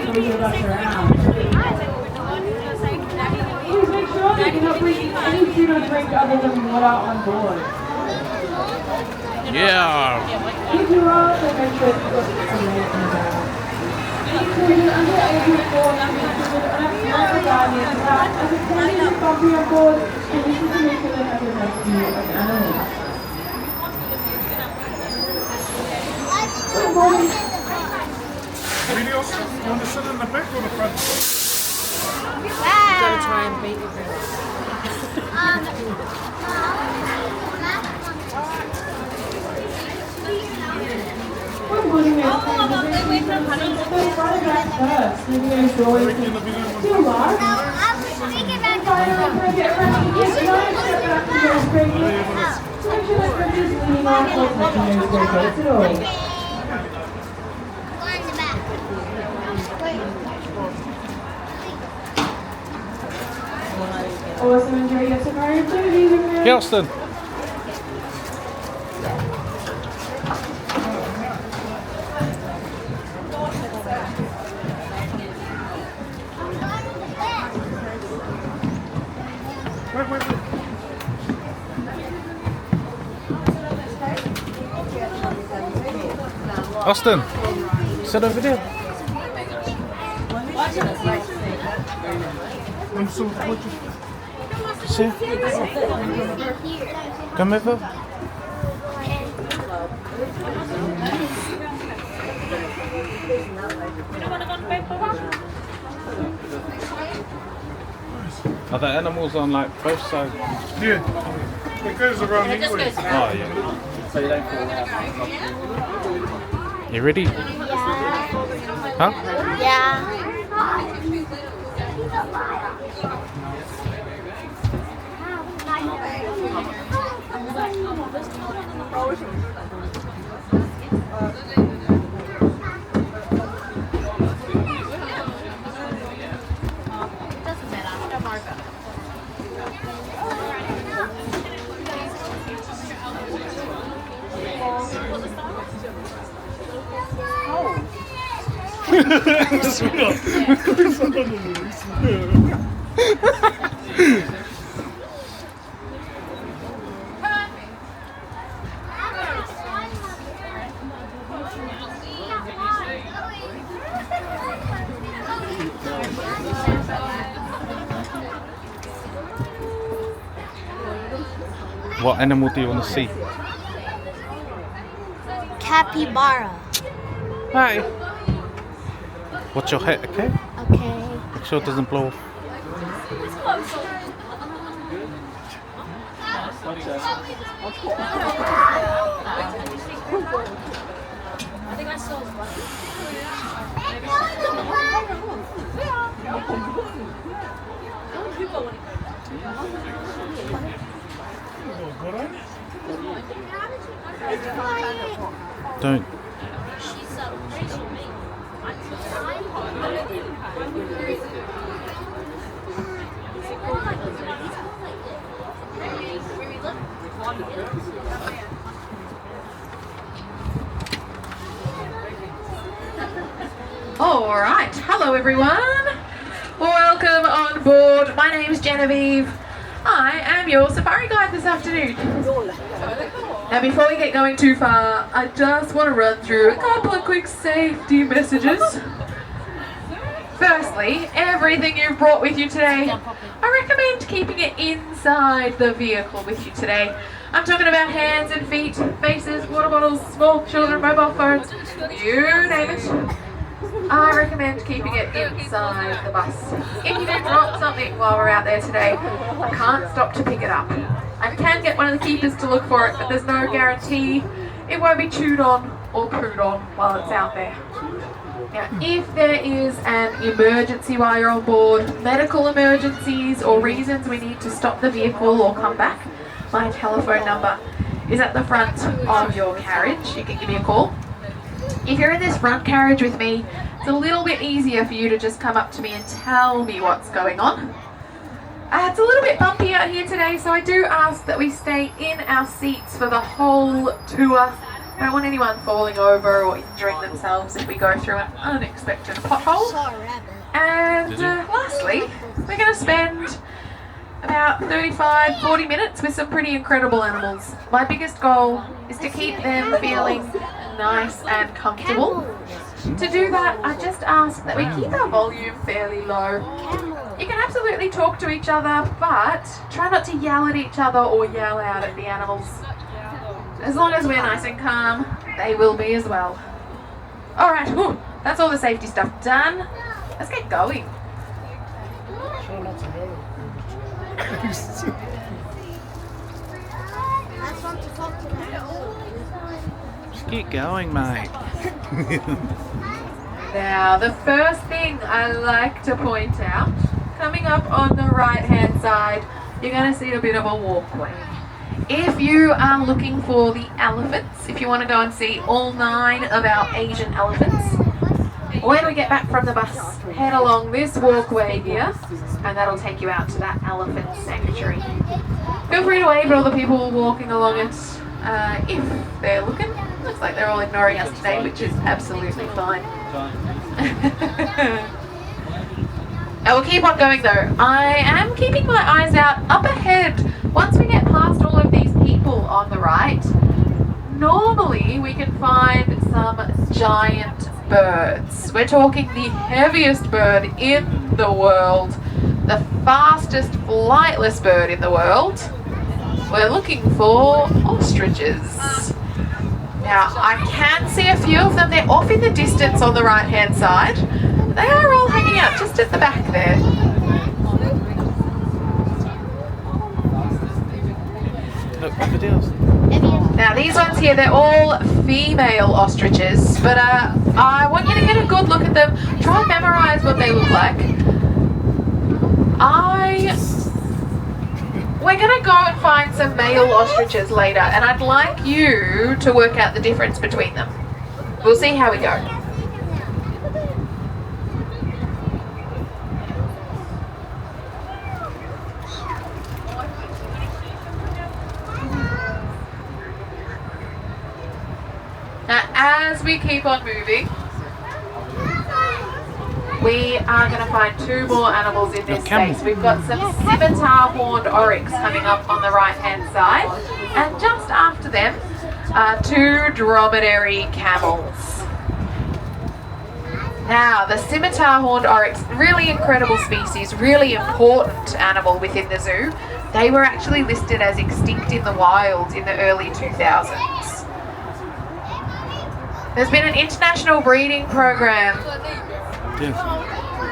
so we can rush around. Please make sure that you're not bringing any food or drink other than water on board. Yeah. If you are, then make sure you've got some water in the bag. Children under the age of 4 should be considered unaccompanied guardians as it can be bumpy on board, and this is to make sure they have the rescue of animals. Videos, you want to sit in the back or the front? I'm gonna try and beat it. We're putting it first. Maybe there's always still large. Awesome, enjoy your safari activities. Kelston. Wait. Austin, sit over there. Sit. Come over. Are the animals on like both sides? Yeah. It goes around anyway. Oh yeah. So you don't fall out. You ready? Huh? Yeah. What animal do you want to see? Capybara. Hi. Watch your head, okay? Okay. Make sure it doesn't blow off. I think I saw one. Don't. All right, hello everyone. Welcome on board. My name's Genevieve. I am your safari guide this afternoon. Now before we get going too far, I just want to run through a couple of quick safety messages. Firstly, everything you've brought with you today, I recommend keeping it inside the vehicle with you today. I'm talking about hands and feet, faces, water bottles, small children, mobile phones, you name it. I recommend keeping it inside the bus. If you do drop something while we're out there today, I can't stop to pick it up. I can get one of the keepers to look for it, but there's no guarantee it won't be chewed on or pooed on while it's out there. Now, if there is an emergency while you're on board, medical emergencies or reasons we need to stop the vehicle or come back, my telephone number is at the front of your carriage. You can give me a call. If you're in this front carriage with me, it's a little bit easier for you to just come up to me and tell me what's going on. It's a little bit bumpy out here today, so I do ask that we stay in our seats for the whole tour I don't want anyone falling over or injuring themselves if we go through an unexpected pothole. Saw a rabbit. And lastly, we're going to spend about 35-40 minutes with some pretty incredible animals. My biggest goal is to keep them feeling nice and comfortable. To do that, I just ask that we keep our volume fairly low. You can absolutely talk to each other, but try not to yell at each other or yell out at the animals. As long as we're nice and calm, they will be as well. Alright, that's all the safety stuff done. Let's get going. That's one to talk to them. Just get going, mate. Now, the first thing I like to point out, coming up on the right hand side, you're going to see a bit of a walkway. If you are looking for the elephants, if you want to go and see all 9 of our Asian elephants, when we get back from the bus, head along this walkway here, and that'll take you out to that elephant sanctuary. Feel free to wave at all the people walking along it if they're looking. Looks like they're all ignoring us today, which is absolutely fine. I will keep on going though. I am keeping my eyes out up ahead. Once we get past all of these people on the right, normally we can find some giant birds. We're talking the heaviest bird in the world, the fastest flightless bird in the world. We're looking for ostriches. Now, I can see a few of them. They're off in the distance on the right-hand side. They are all hanging out just at the back there. Look, videos. Now, these ones here, they're all female ostriches, but I want you to get a good look at them. Try and memorize what they look like. We're going to go and find some male ostriches later, and I'd like you to work out the difference between them. We'll see how we go. Now, as we keep on moving, we are going to find 2 more animals in this space. We've got some scimitar-horned oryx coming up on the right-hand side, and just after them are 2 dromedary camels. Now, the scimitar-horned oryx, really incredible species, really important animal within the zoo. They were actually listed as extinct in the wild in the early 2000s. There's been an international breeding program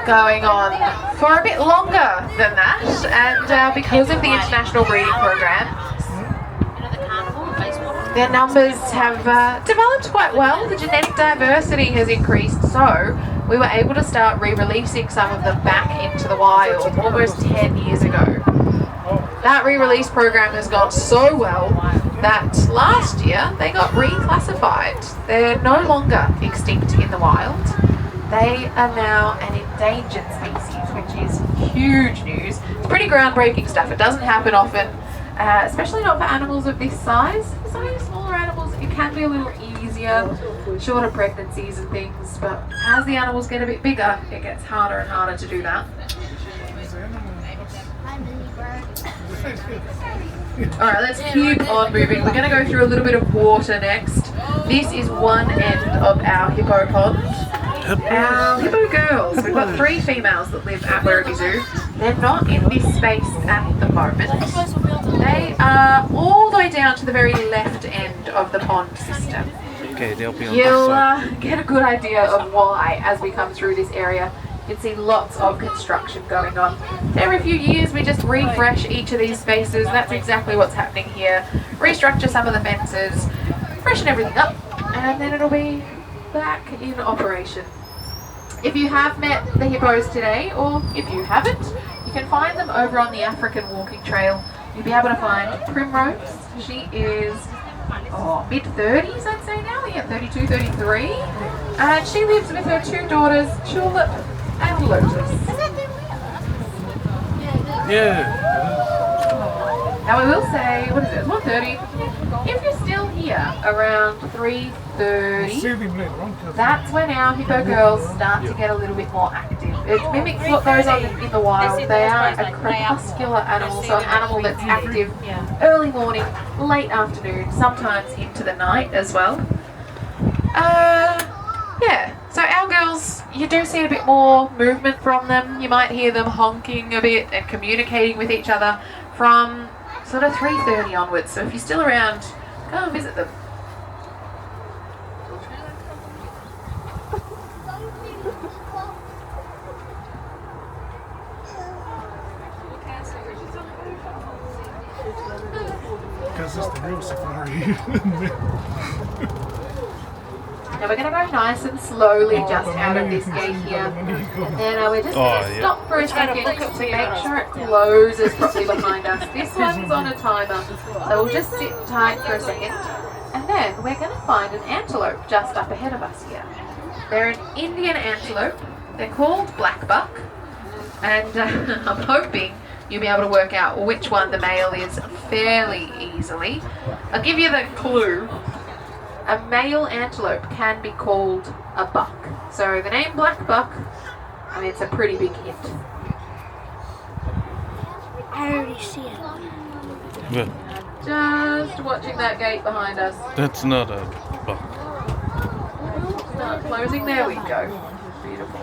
going on for a bit longer than that, and because of the international breeding program, their numbers have developed quite well. The genetic diversity has increased, so we were able to start re-releasing some of them back into the wild almost 10 years ago. That re-release program has gone so well that last year they got reclassified. They're no longer extinct in the wild. They are now an endangered species, which is huge news. It's pretty groundbreaking stuff. It doesn't happen often, especially not for animals of this size. For some of the smaller animals, it can be a little easier, shorter pregnancies and things, but as the animals get a bit bigger, it gets harder and harder to do that. Alright, let's keep on moving. We're going to go through a little bit of water next. This is one end of our hippo pond. Our hippo girls, we've got 3 females that live at Werribee Zoo. They're not in this space at the moment. They are all the way down to the very left end of the pond system. Okay, they'll be on You'll this side. get a good idea of why as we come through this area. You can see lots of construction going on. Every few years we just refresh each of these spaces. That's exactly what's happening here. Restructure some of the fences, freshen everything up, and then it'll be back in operation. If you have met the hippos today, or if you haven't, you can find them over on the African walking trail. You'll be able to find Primrose. She is mid-30s, I'd say now, yeah, 32, 33. And she lives with her 2 daughters, Tulip and Lotus. Yeah. Now I will say, what is it? It's 1:30. If you're still here around 3:30, See them later on, cause that's when our hippo girls start to get a little bit more active. It mimics what goes on in the wild. They are a crepuscular animal, so an animal that's active early morning, late afternoon, sometimes into the night as well. Yeah, so our girls, you do see a bit more movement from them. You might hear them honking a bit and communicating with each other from sort of 3:30 onwards. So if you're still around, go and visit them. because it's the real safari. Now we're going to go nice and slowly just out of this gate here. And then we're just going to stop for a second to make sure it closes properly behind us. This one's on a timer, so we'll just sit tight for a second. And then we're going to find an antelope just up ahead of us here. They're an Indian antelope. They're called blackbuck. And I'm hoping you'll be able to work out which one the male is fairly easily. I'll give you the clue. A male antelope can be called a buck. So the name black buck, I mean, it's a pretty big hint. I already see it. But Just watching that gate behind us. that's not a buck. Start closing. There we go. Beautiful.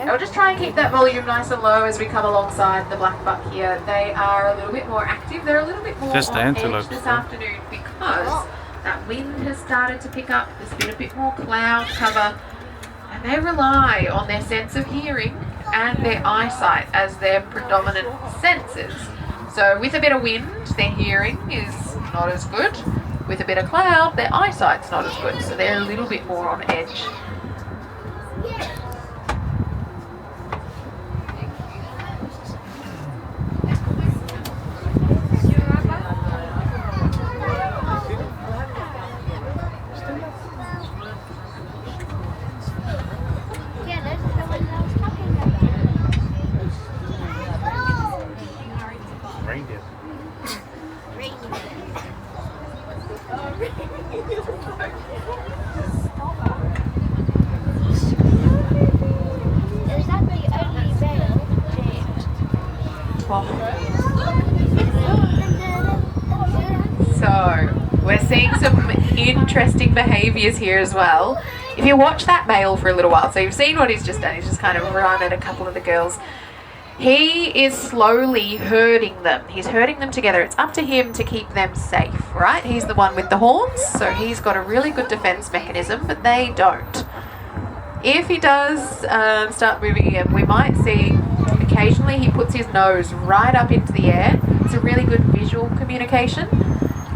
I'll just try and keep that volume nice and low as we come alongside the black buck here. They are a little bit more active. They're a little bit more Just the on edge antelopes, this though. afternoon because that wind has started to pick up. There's been a bit more cloud cover, and they rely on their sense of hearing and their eyesight as their predominant senses. So with a bit of wind, their hearing is not as good. With a bit of cloud, their eyesight's not as good. So they're a little bit more on edge. Yeah, that's the one I was talking about. Reindeer. Is that the only veil? So we're seeing some interesting behaviours here as well. If you watch that male for a little while, so you've seen what he's just done, he's just kind of run at a couple of the girls. He is slowly herding them. He's herding them together. It's up to him to keep them safe, right? He's the one with the horns, so he's got a really good defense mechanism, but they don't. If he does start moving again, we might see occasionally he puts his nose right up into the air. It's a really good visual communication.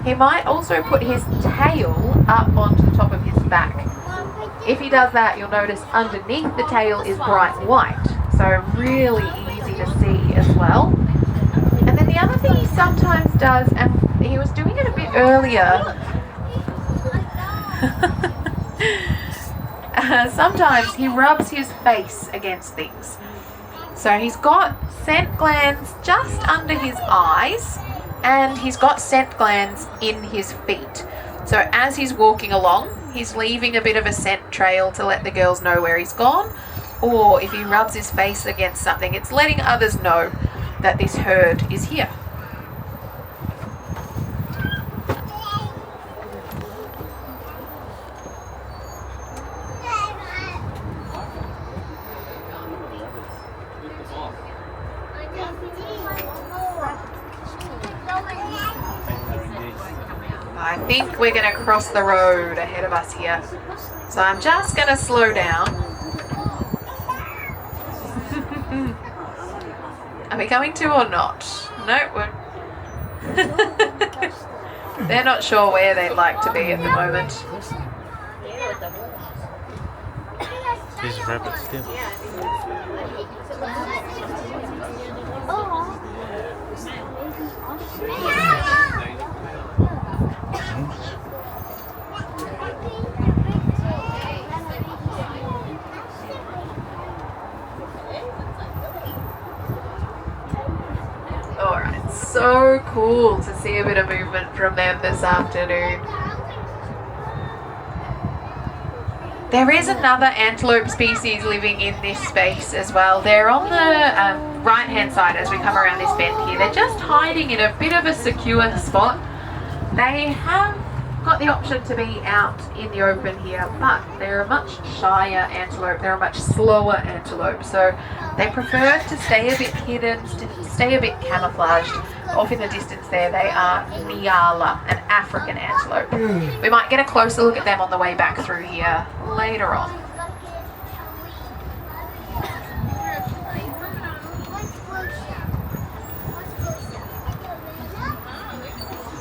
He might also put his tail up onto the top of his back. If he does that, you'll notice underneath the tail is bright white, so really easy to see as well. And then the other thing he sometimes does, and he was doing it a bit earlier, sometimes he rubs his face against things. So he's got scent glands just under his eyes, and he's got scent glands in his feet. So as he's walking along, he's leaving a bit of a scent trail to let the girls know where he's gone. Or if he rubs his face against something, it's letting others know that this herd is here. I think we're going to cross the road ahead of us here. So I'm just going to slow down. Are we going to or not? No, we're... They're not sure where they'd like to be at the moment. There's a rabbit still. Alright, so cool to see a bit of movement from them this afternoon. There is another antelope species living in this space as well. They're on the right hand side as we come around this bend here. They're just hiding in a bit of a secure spot. They have got the option to be out in the open here, but they're a much shyer antelope. They're a much slower antelope, so they prefer to stay a bit hidden, to stay a bit camouflaged. Off in the distance there, they are Nyala, an African antelope. We might get a closer look at them on the way back through here later on.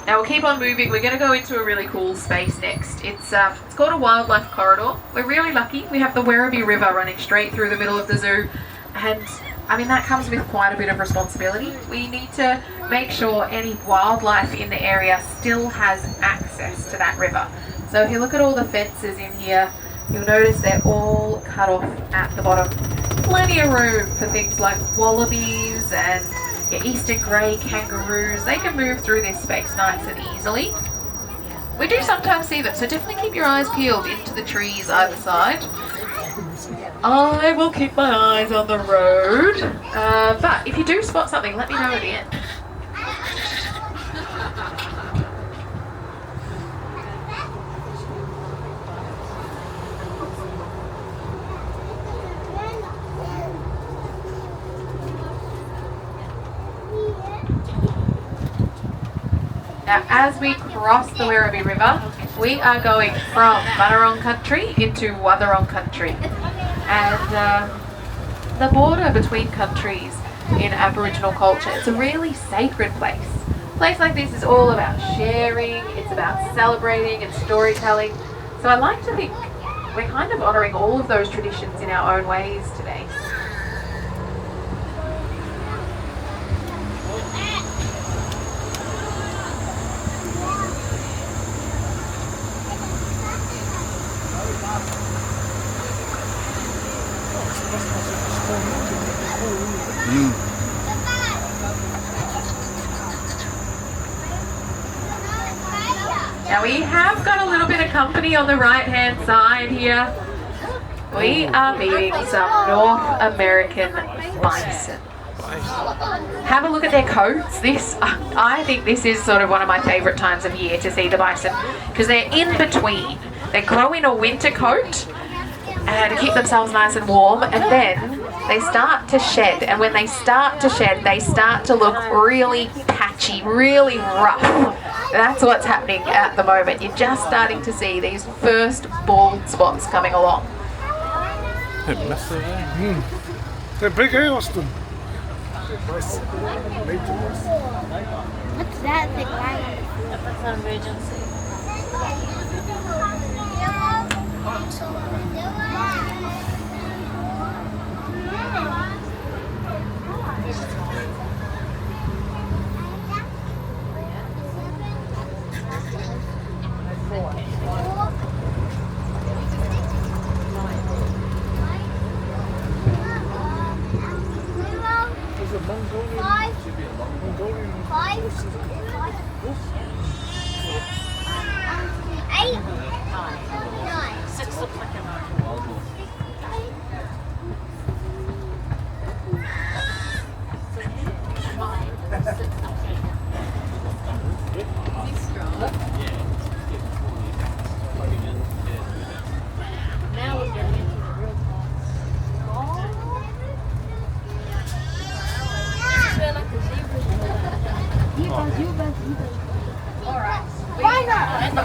Now we'll keep on moving. We're going to go into a really cool space next. It's called a wildlife corridor. We're really lucky. We have the Werribee River running straight through the middle of the zoo, and I mean that comes with quite a bit of responsibility. We need to make sure any wildlife in the area still has access to that river. So if you look at all the fences in here, you'll notice they're all cut off at the bottom. Plenty of room for things like wallabies and your eastern grey kangaroos. They can move through this space nice and easily. We do sometimes see them, so definitely keep your eyes peeled into the trees either side. I will keep my eyes on the road, but if you do spot something, let me know at the end. Now, as we cross the Werribee River, we are going from Bunurong country into Wathaurong country. And the border between countries in Aboriginal culture, it's a really sacred place. A place like this is all about sharing, it's about celebrating and storytelling. So I like to think we're kind of honouring all of those traditions in our own ways today. Now we have got a little bit of company on the right hand side here. We are meeting some North American bison. Have a look at their coats. I think this is sort of one of my favourite times of year to see the bison, because they're in between. They grow in a winter coat to keep themselves nice and warm, and then they start to shed, and when they start to shed, they start to look really patchy, really rough. That's what's happening at the moment. You're just starting to see these first bald spots coming along. They're massive, eh? They're big, eh, Austin? What's that big line? That's an emergency.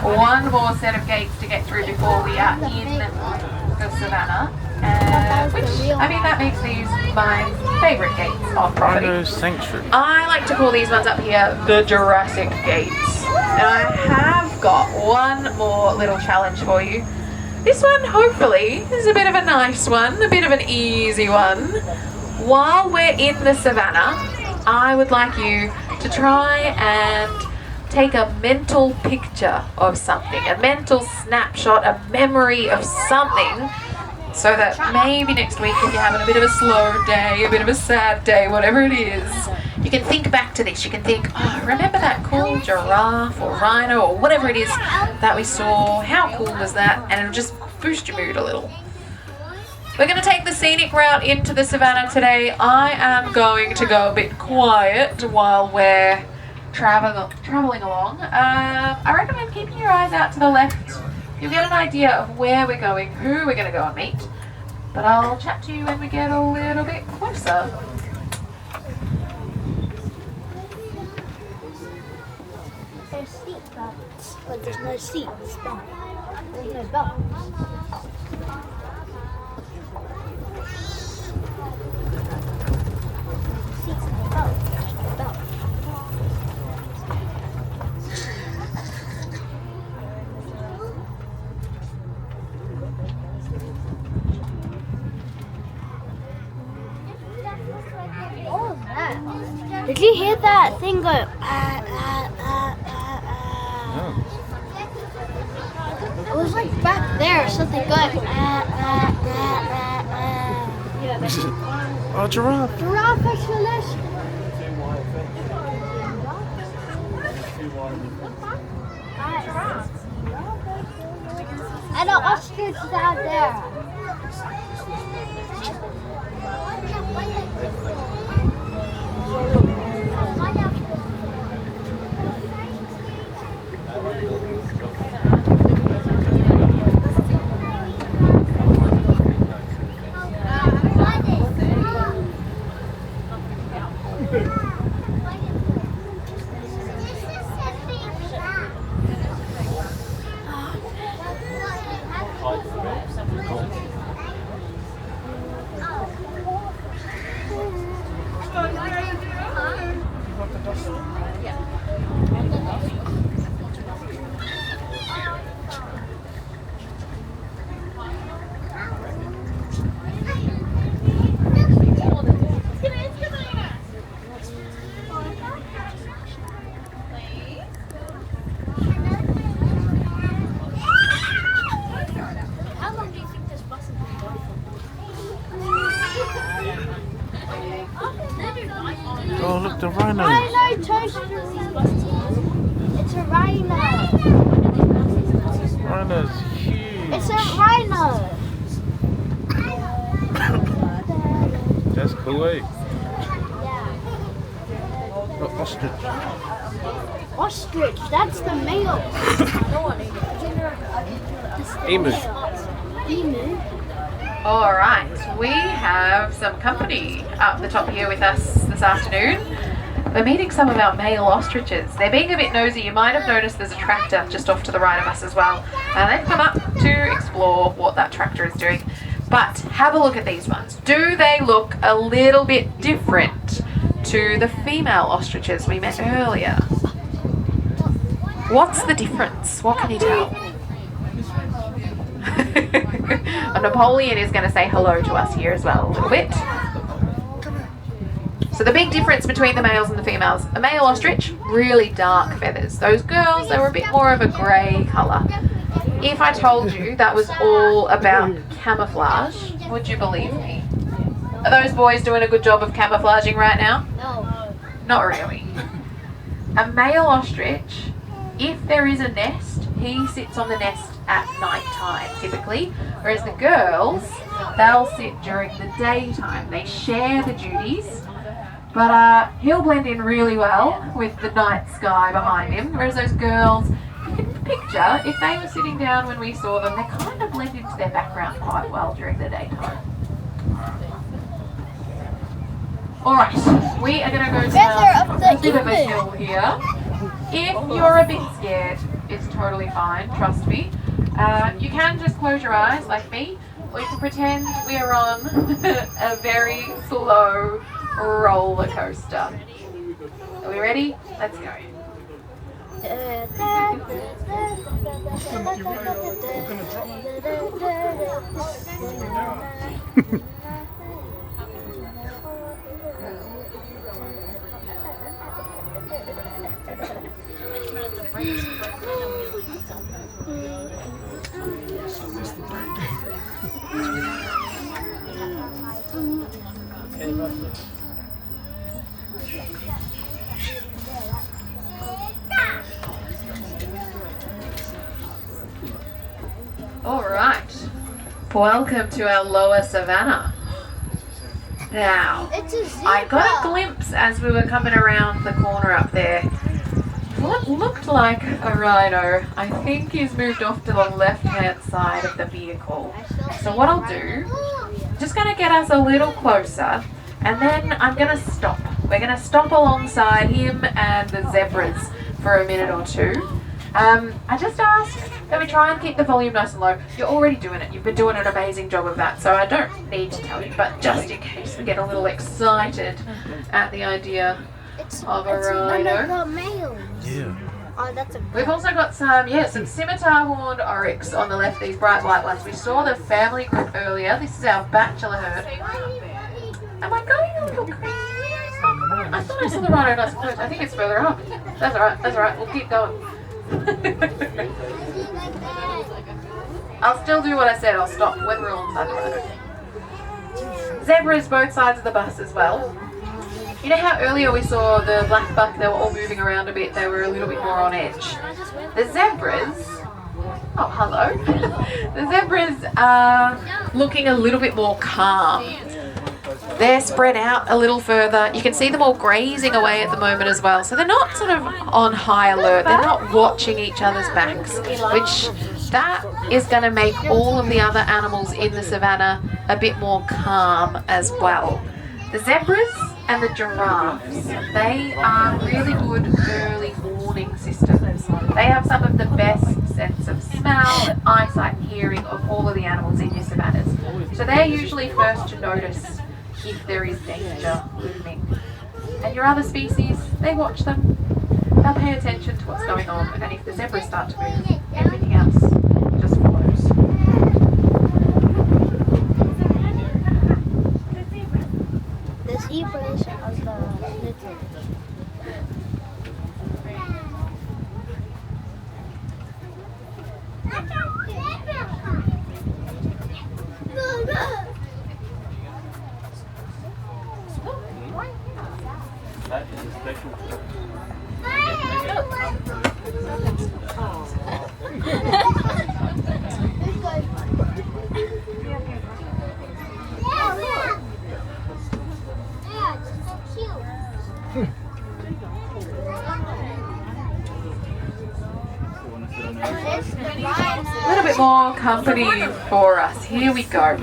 One more set of gates to get through before we are in the savannah, which, I mean, that makes these my favourite gates on property. Rhino Sanctuary. I like to call these ones up here the Jurassic Gates. And I have got one more little challenge for you. This one, hopefully, is a bit of a nice one, a bit of an easy one. While we're in the savannah, I would like you to try and take a mental picture of something, a mental snapshot, a memory of something, so that maybe next week, if you're having a bit of a slow day, a bit of a sad day, whatever it is, you can think back to this. You can think, oh, remember that cool giraffe or rhino or whatever it is that we saw? How cool was that? And it'll just boost your mood a little. We're going to take the scenic route into the savannah today. I am going to go a bit quiet while we're traveling along. I recommend keeping your eyes out to the left. You'll get an idea of where we're going, who we're going to go and meet. But I'll chat to you when we get a little bit closer. There's seat belts, but there's no seats. There's no belts. Seats and belts. Belts. What was that? Did you hear that thing go? It was like back there, something going. Oh, giraffe. Giraffe explanation. And an ostrich down there. Oh, look, the rhino. Rhino toaster. It's a rhino. Rhino's huge. It's a rhino. That's cool, eh? Yeah. Oh, ostrich. Ostrich. That's the male. Emu. Emu. Alright, we have some company up the top here with us this afternoon. We're meeting some of our male ostriches. They're being a bit nosy. You might have noticed there's a tractor just off to the right of us as well. They've come up to explore what that tractor is doing. But have a look at these ones. Do they look a little bit different to the female ostriches we met earlier? What's the difference? What can you tell? Napoleon is going to say hello to us here as well a little bit. So the big difference between the males and the females, a male ostrich, really dark feathers. Those girls, they were a bit more of a grey colour. If I told you that was all about camouflage, would you believe me? Are those boys doing a good job of camouflaging right now? No. Not really. A male ostrich, if there is a nest, he sits on the nest at night time typically, whereas the girls, they'll sit during the daytime. They share the duties, but he'll blend in really well with the night sky behind him, whereas those girls, you can picture, if they were sitting down when we saw them, they kind of blend into their background quite well during the daytime. Alright, we are going to go down a bit of a hill here. If you're a bit scared, it's totally fine, trust me. You can just close your eyes like me, or you can pretend we are on a very slow roller coaster. Are we ready? Let's go. Alright, welcome to our lower savannah. Now, It's a zebra. I got a glimpse as we were coming around the corner up there. What looked like a rhino, I think he's moved off to the left-hand side of the vehicle. So what I'll do, just going to get us a little closer, and then I'm going to stop. We're going to stop alongside him and the zebras for a minute or two. I just ask that we try and keep the volume nice and low. You're already doing it. You've been doing an amazing job of that, so I don't need to tell you, but just in case we get a little excited at the idea of a rhino. Males. Yeah. Oh, that's a We've also got some scimitar horned oryx on the left, these bright white ones. We saw the family group earlier. This is our bachelor herd. Am I going a little crazy? I thought I saw the rhino nice and close. I think it's further up. That's alright, we'll keep going. I'll still do what I said, I'll stop when we're alongside the rhino. Zebras both sides of the bus as well. You know how earlier we saw the black buck, they were all moving around a bit, they were a little bit more on edge. The zebras, oh hello, the zebras are looking a little bit more calm. They're spread out a little further. You can see them all grazing away at the moment as well. So they're not sort of on high alert. They're not watching each other's backs, which that is going to make all of the other animals in the savannah a bit more calm as well. The zebras and the giraffes, they are really good early warning systems. They have some of the best sense of smell, eyesight and hearing of all of the animals in your savannas. So they're usually first to notice if there is danger looming. And your other species, they watch them, they'll pay attention to what's going on, and if the zebras start to move, everything else just follows. The zebras are the little. That is a special. A little bit more company for us. Here we go.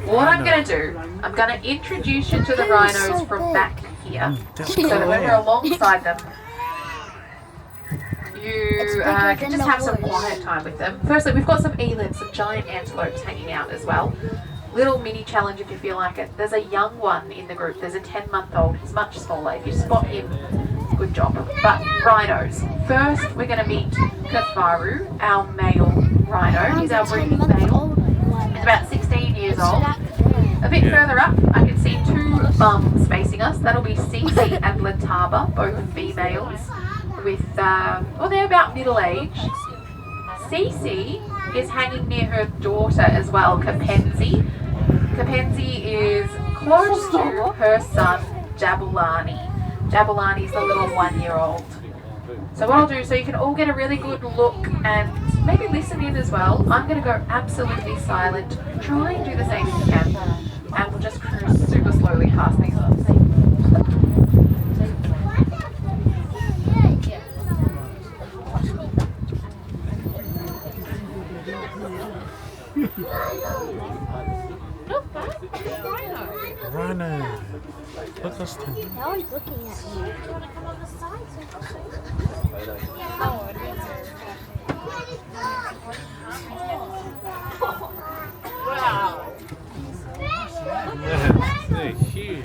What I'm going to do, I'm going to introduce you to the rhinos from back here, so that when we're alongside them, you can just have some quiet time with them. Firstly, we've got some elands, some giant antelopes hanging out as well. Little mini challenge if you feel like it. There's a young one in the group. There's a 10-month-old. He's much smaller. If you spot him, good job. But rhinos. First, we're going to meet Kafaru, our male rhino. He's our breeding male. He's about 16 years old. A bit further up, I can see two bums facing us. That'll be Cece and Lataba, both females, with, they're about middle age. Cece is hanging near her daughter as well, Kapenzi. Kapenzi is close to her son, Jabulani. Jabulani's the little 1-year-old. So what I'll do, so you can all get a really good look and maybe listen in as well, I'm going to go absolutely silent. Try and do the same if you can. And we'll just cruise super slowly past these ones. Rhino. Look us two. No one's looking at me. Do you want to come on the side? Wow. Yeah, they're huge.